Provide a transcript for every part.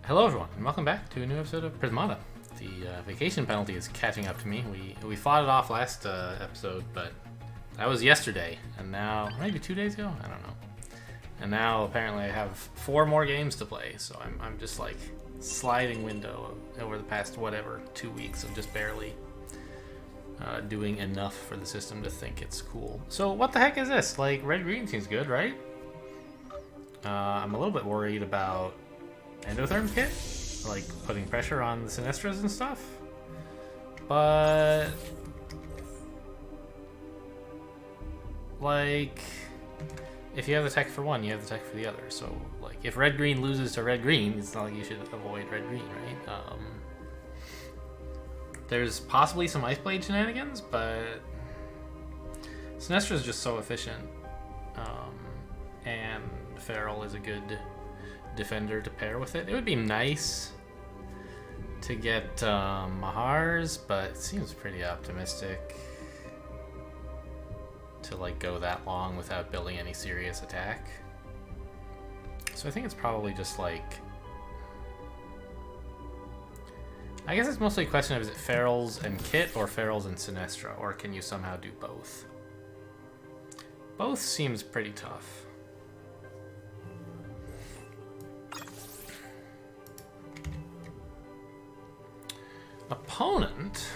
Hello everyone, and welcome back to a new episode of Prismata. The vacation penalty is catching up to me. We fought it off last episode, but that was yesterday, and now, maybe 2 days ago? I don't know. And now apparently I have 4 more games to play, so I'm just like sliding window over the past, 2 weeks of just barely doing enough for the system to think it's cool. So what the heck is this? Like, red-green seems good, right? I'm a little bit worried about endotherm kit, like putting pressure on the Sinestras and stuff, but like if you have the tech for one, you have the tech for the other. So like if red-green loses to red-green, it's not like you should avoid red-green, right? There's possibly some Ice Blade shenanigans, but Sinestra is just so efficient, and Feral is a good defender to pair with it. It would be nice to get Mahar's, but it seems pretty optimistic to like go that long without building any serious attack. So I think it's probably just like, I guess it's mostly a question of is it Ferals and Kit or Ferals and Sinestra, or can you somehow do both? Both seems pretty tough. Opponent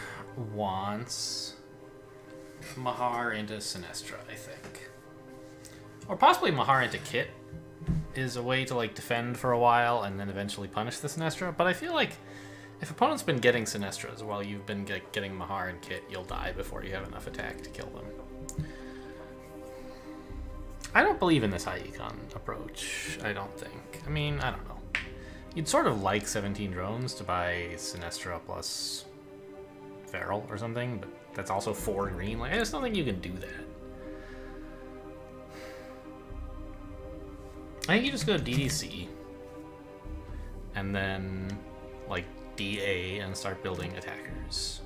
wants Mahar into Sinestra, I think. Or possibly Mahar into Kit is a way to like defend for a while and then eventually punish the Sinestra. But I feel like if opponent's been getting Sinestras while you've been getting Mahar and Kit, you'll die before you have enough attack to kill them. I don't believe in this high econ approach, I don't think. I mean, I don't know. You'd sort of like 17 drones to buy Sinestra plus Feral or something, but that's also 4 green. Like, I just don't think you can do that. I think you just go DDC and then like DA and start building attackers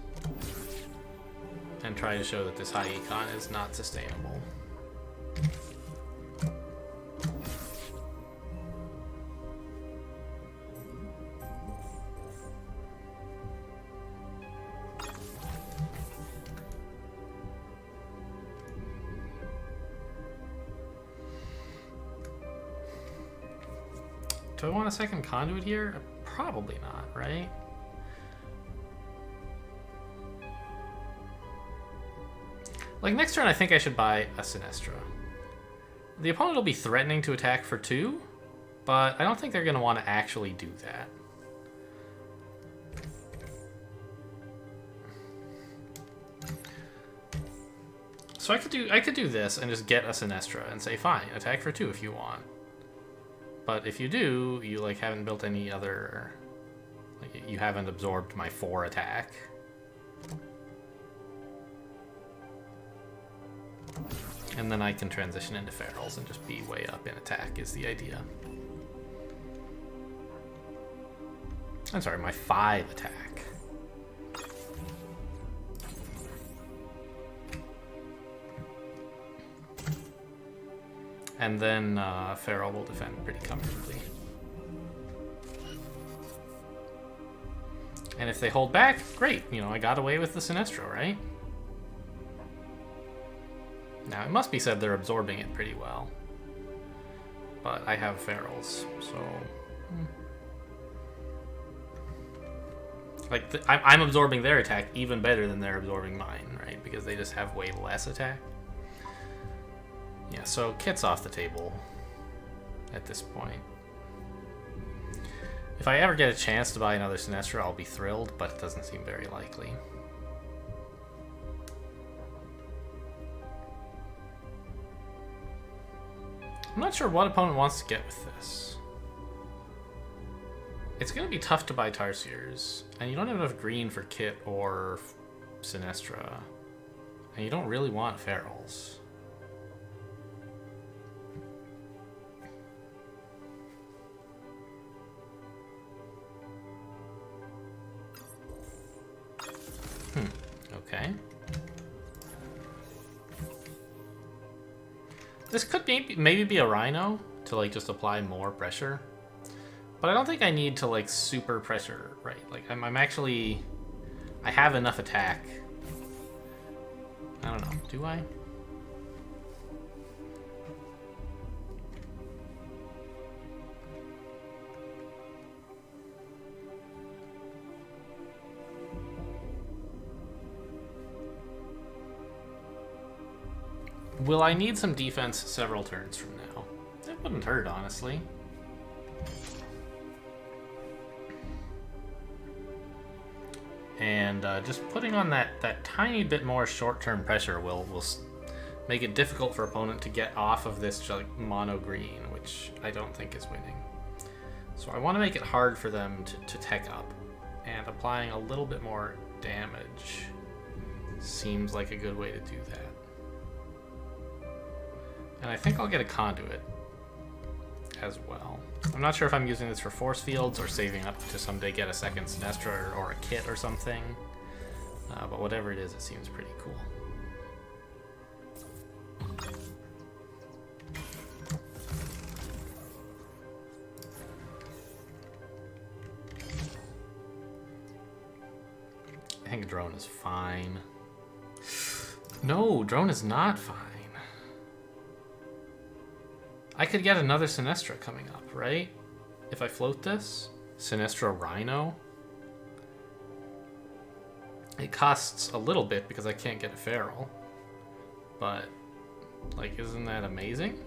and try to show that this high econ is not sustainable. Do I want a second conduit here? Probably not, right? Like, next turn I think I should buy a Sinestra. The opponent will be threatening to attack for 2, but I don't think they're going to want to actually do that. So I could do this and just get a Sinestra and say, fine, attack for 2 if you want. But if you do, you like haven't built any other, like you haven't absorbed my 4 attack. And then I can transition into Ferals and just be way up in attack is the idea. I'm sorry, my 5 attack. And then Feral will defend pretty comfortably. And if they hold back, great. You know, I got away with the Sinestra, right? Now, it must be said they're absorbing it pretty well. But I have Ferals, so... Like, I'm absorbing their attack even better than they're absorbing mine, right? Because they just have way less attack. Yeah, so Kit's off the table at this point. If I ever get a chance to buy another Sinestra, I'll be thrilled, but it doesn't seem very likely. I'm not sure what opponent wants to get with this. It's going to be tough to buy Tarsiers, and you don't have enough green for Kit or Sinestra, and you don't really want Ferals. Okay. This could maybe be a Rhino to like just apply more pressure. But I don't think I need to, like, super pressure, right? Like, I'm actually... I have enough attack. I don't know. Do I? Will I need some defense several turns from now? It wouldn't hurt, honestly. And just putting on that tiny bit more short-term pressure will make it difficult for opponent to get off of this like mono green, which I don't think is winning. So I want to make it hard for them to tech up, and applying a little bit more damage seems like a good way to do that. And I think I'll get a conduit as well. I'm not sure if I'm using this for force fields or saving up to someday get a second Sinestra or a kit or something. But whatever it is, it seems pretty cool. I think drone is fine. No, drone is not fine. I could get another Sinestra coming up, right? If I float this? Sinestra Rhino? It costs a little bit because I can't get a feral. But, like, isn't that amazing?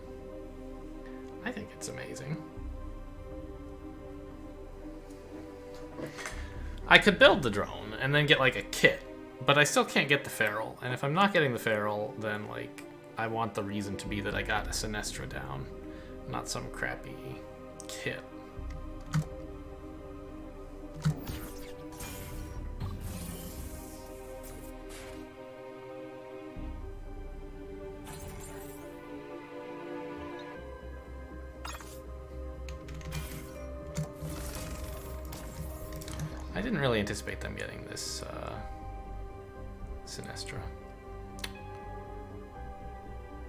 I think it's amazing. I could build the drone and then get, like, a kit. But I still can't get the feral. And if I'm not getting the feral, then, like, I want the reason to be that I got a Sinestra down. Not some crappy kit. I didn't really anticipate them getting this Sinestra.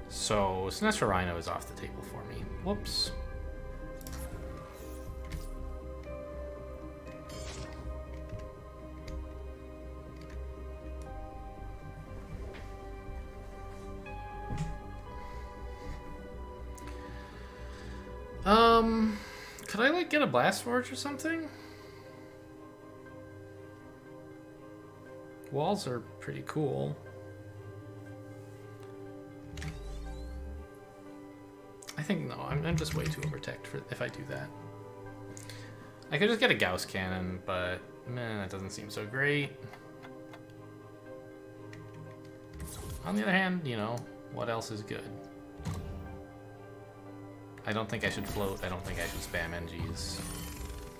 So, Sinestra Rhino is off the table for me. Whoops. Could I, like, get a Blast Forge or something? Walls are pretty cool. I think, no, I'm just way too overtech for if I do that. I could just get a Gauss Cannon, but, man, that doesn't seem so great. On the other hand, you know, what else is good? I don't think I should float. I don't think I should spam NGs.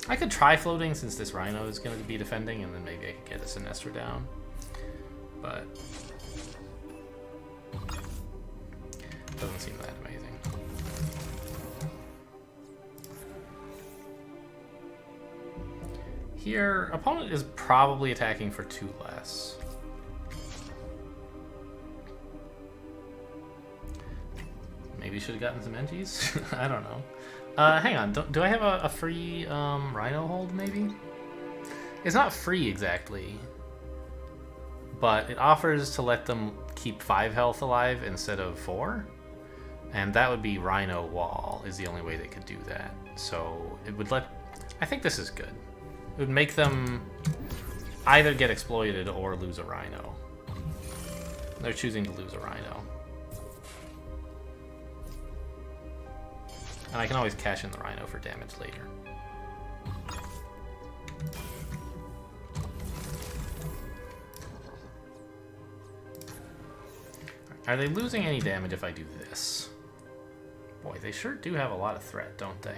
I could try floating since this Rhino is going to be defending, and then maybe I could get a Sinestra down. But doesn't seem that amazing. Here, opponent is probably attacking for 2 less. Maybe should have gotten some NGs? I don't know. Hang on, do I have a free Rhino hold, maybe? It's not free exactly, but it offers to let them keep 5 health alive instead of 4. And that would be Rhino Wall is the only way they could do that. So it would let... I think this is good. It would make them either get exploited or lose a Rhino. They're choosing to lose a Rhino. And I can always cash in the Rhino for damage later. Are they losing any damage if I do this? Boy, they sure do have a lot of threat, don't they?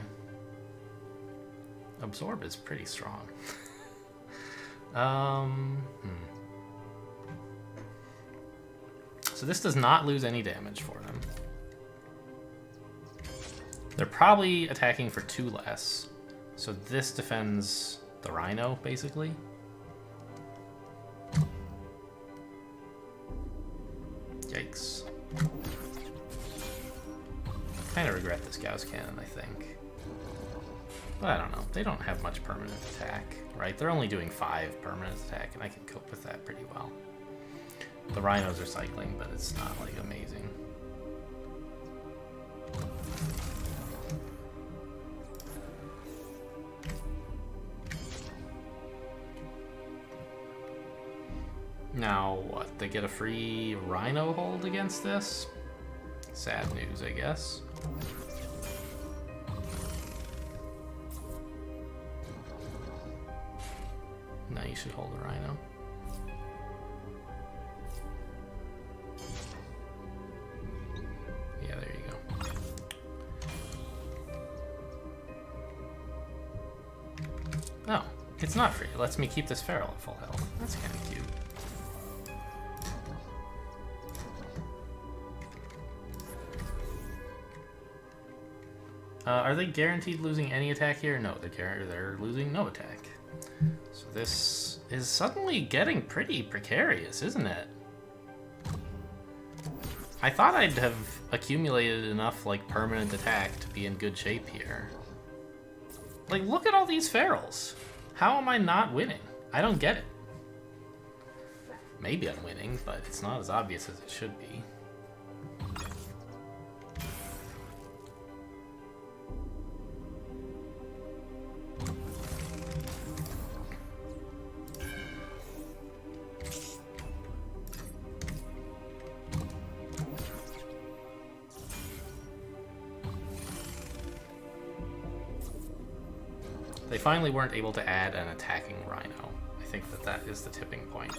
Absorb is pretty strong. So this does not lose any damage for them. They're probably attacking for 2 less. So this defends the Rhino, basically. Yikes. Kind of regret this Gauss Cannon, I think. But I don't know. They don't have much permanent attack, right? They're only doing 5 permanent attack, and I can cope with that pretty well. The rhinos are cycling, but it's not, like, amazing. Now, what? They get a free rhino hold against this? Sad news, I guess. Now you should hold a rhino. Yeah, there you go. Oh, it's not free. It lets me keep this feral at full health. That's kind of cute. Are they guaranteed losing any attack here? No, they're losing no attack. So this is suddenly getting pretty precarious, isn't it? I thought I'd have accumulated enough, like, permanent attack to be in good shape here. Like, look at all these ferals. How am I not winning? I don't get it. Maybe I'm winning, but it's not as obvious as it should be. They finally weren't able to add an attacking rhino. I think that is the tipping point.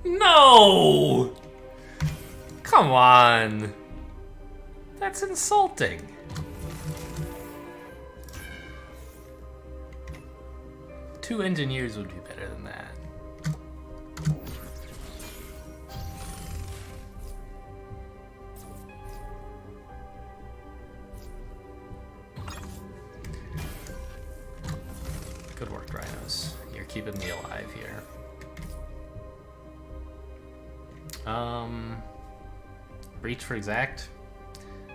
No! Come on! That's insulting. Two engineers would be better than that. Good work, rhinos. You're keeping me alive here. Breach for exact.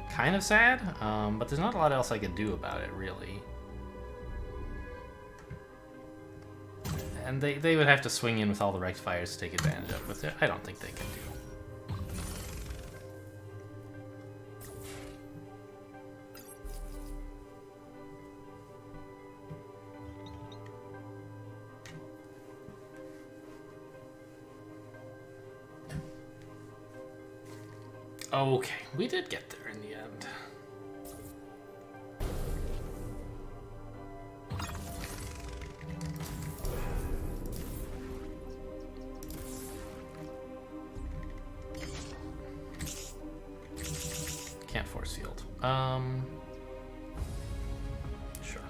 Kind of sad, but there's not a lot else I could do about it, really. And they would have to swing in with all the rectifiers to take advantage of it, which I don't think they can do. Okay, we did get there in the end. Can't force field. Sure.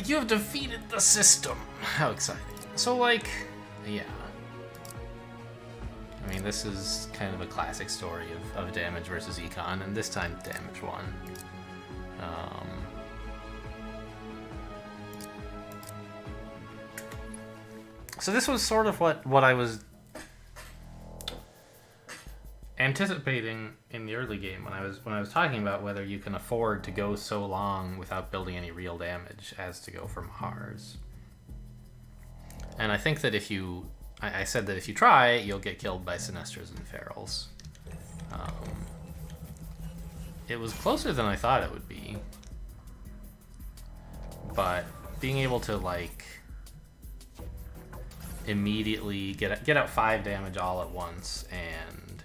You have defeated the system. How exciting. So, like, yeah. I mean, this is kind of a classic story of damage versus econ, and this time damage won. So this was sort of what I was anticipating in the early game when I was talking about whether you can afford to go so long without building any real damage as to go for Mars. And I think that I said that if you try, you'll get killed by Sinestras and Ferals. It was closer than I thought it would be. But being able to, like, immediately get out 5 damage all at once, and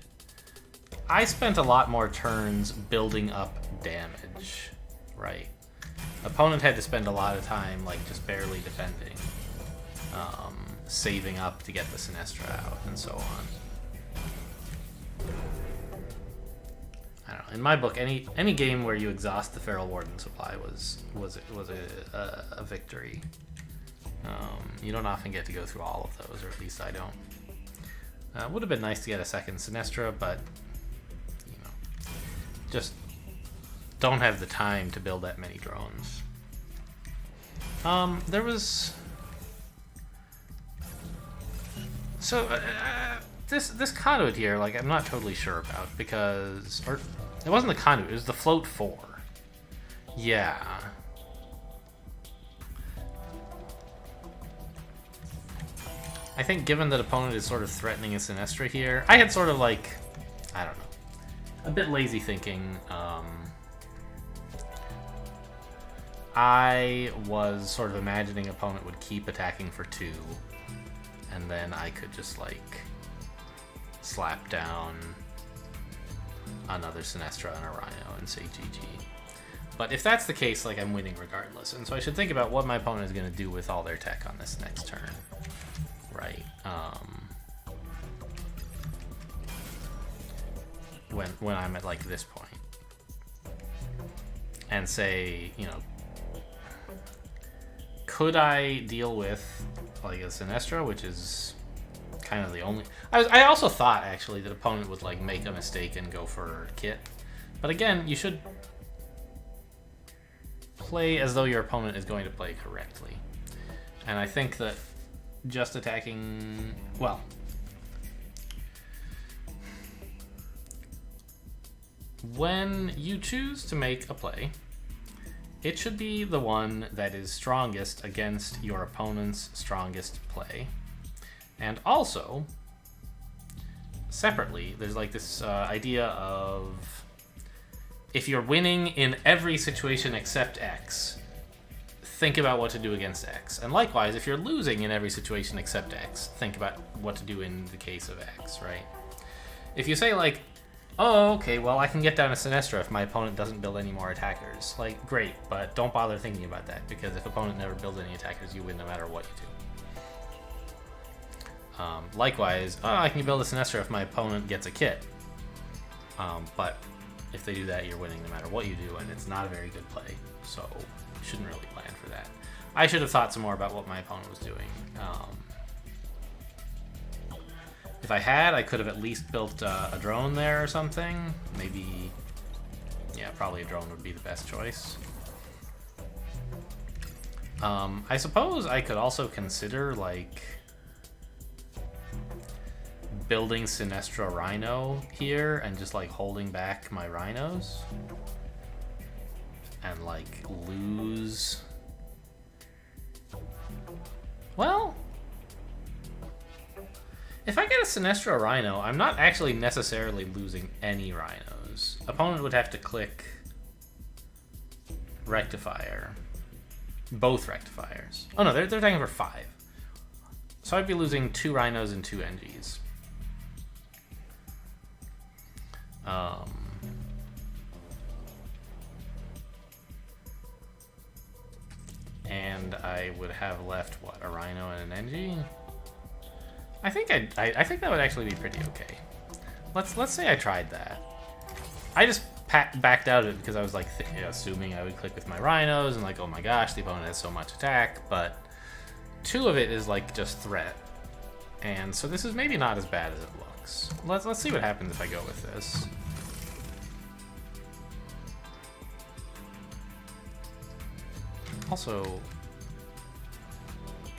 I spent a lot more turns building up damage, right? Opponent had to spend a lot of time, like, just barely defending. Saving up to get the Sinestra out, and so on. I don't know. In my book, any game where you exhaust the Feral Warden supply was a victory. You don't often get to go through all of those, or at least I don't. It would have been nice to get a second Sinestra, but you know, just don't have the time to build that many drones. There was. So, this conduit here, like, I'm not totally sure about, because... Or, it wasn't the conduit, it was the float 4. Yeah. I think given that opponent is sort of threatening a Sinestra here, I had sort of like, I don't know, a bit lazy thinking. I was sort of imagining opponent would keep attacking for 2, and then I could just like slap down another Sinestra and a Rhino and say GG. But if that's the case, like, I'm winning regardless, and so I should think about what my opponent is going to do with all their tech on this next turn. Right. When I'm at like this point, and say, you know, could I deal with like a Sinestra, which is kind of the only. I also thought actually that opponent would like make a mistake and go for Kit, but again, you should play as though your opponent is going to play correctly, and I think that just attacking, well, when you choose to make a play, it should be the one that is strongest against your opponent's strongest play. And also, separately, there's like this idea of if you're winning in every situation except X, think about what to do against X. And likewise, if you're losing in every situation except X, think about what to do in the case of X, right? If you say like, oh, okay, well, I can get down a Sinestra if my opponent doesn't build any more attackers. Like, great, but don't bother thinking about that, because if opponent never builds any attackers, you win no matter what you do. Likewise, oh, I can build a Sinestra if my opponent gets a Kit. But if they do that, you're winning no matter what you do, and it's not a very good play, so you shouldn't really plan for that. I should have thought some more about what my opponent was doing. If I had, I could have at least built a drone there or something. Maybe, yeah, probably a drone would be the best choice. I suppose I could also consider, like, building Sinestra Rhino here and just, like, holding back my Rhinos. And, like, lose... Well... If I get a Sinestra Rhino, I'm not actually necessarily losing any Rhinos. Opponent would have to click Rectifier. Both Rectifiers. Oh no, they're attacking for 5. So I'd be losing 2 Rhinos and 2 NGs. And I would have left, what, a Rhino and an NG? I think that would actually be pretty okay. Let's say I tried that. I just backed out of it because I was like assuming I would click with my Rhinos and like, oh my gosh, the opponent has so much attack, but 2 of it is like just threat, and so this is maybe not as bad as it looks. Let's see what happens if I go with this. Also.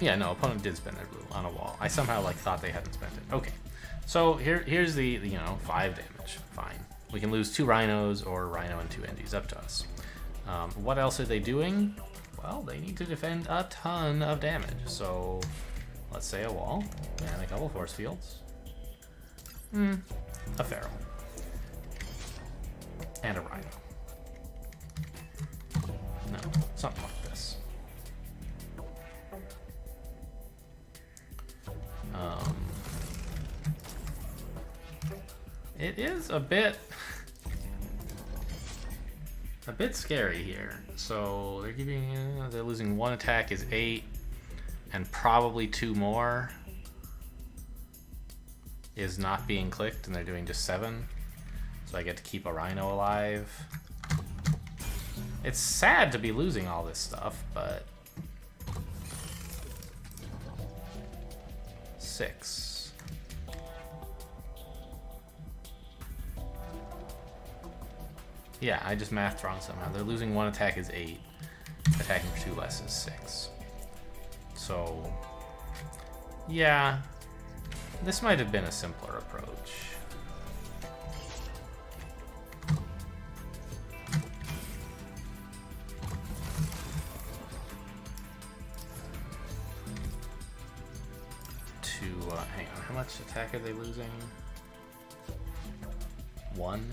Yeah, no, opponent did spend their blue on a wall. I somehow like thought they hadn't spent it. Okay, so here's the you know, 5 damage. Fine, we can lose 2 Rhinos or Rhino and 2 NGs, up to us. What else are they doing? Well, they need to defend a ton of damage. So let's say a wall and a couple force fields. A Feral and a Rhino. No, something like this. It is a bit scary here. So they're losing 1 attack is 8, and probably 2 more is not being clicked, and they're doing just 7. So I get to keep a Rhino alive. It's sad to be losing all this stuff, but 6. Yeah, I just mathed wrong somehow. They're losing 1 attack is 8. Attacking for 2 less is 6. So, yeah. This might have been a simpler approach. Hang on, how much attack are they losing? 1.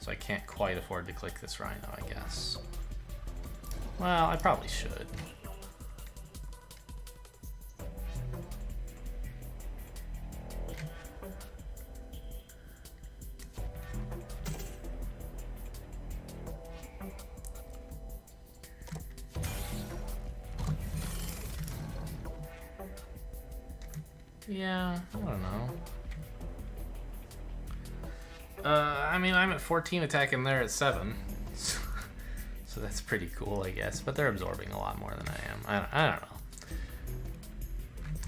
So I can't quite afford to click this Rhino, I guess. Well, I probably should. Yeah, I don't know. I mean, I'm at 14 attack and they're at 7. So that's pretty cool, I guess. But they're absorbing a lot more than I am. I don't know.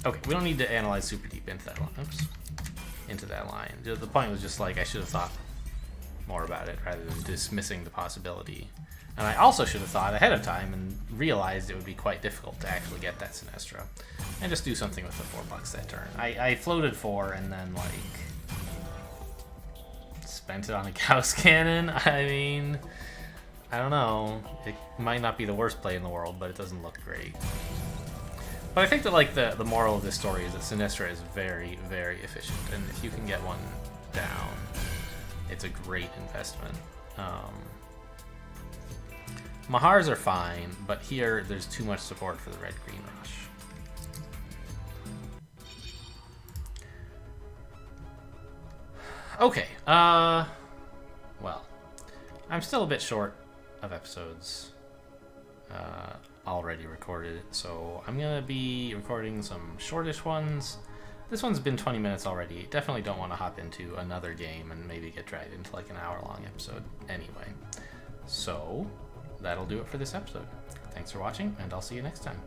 Okay, we don't need to analyze super deep into that line. Oops. Into that line. The point was just like I should have thought more about it rather than dismissing the possibility. And I also should have thought ahead of time and realized it would be quite difficult to actually get that Sinestro. And just do something with the $4 that turn. I floated 4 and then, like, spent it on a Gauss Cannon. I mean, I don't know. It might not be the worst play in the world, but it doesn't look great. But I think that, like, the moral of this story is that Sinistra is very, very efficient. And if you can get one down, it's a great investment. Mahars are fine, but here there's too much support for the red-green rush. Okay, well, I'm still a bit short of episodes already recorded, so I'm gonna be recording some shortish ones. This one's been 20 minutes already. Definitely don't want to hop into another game and maybe get dragged into like an hour-long episode anyway. So that'll do it for this episode. Thanks for watching, and I'll see you next time.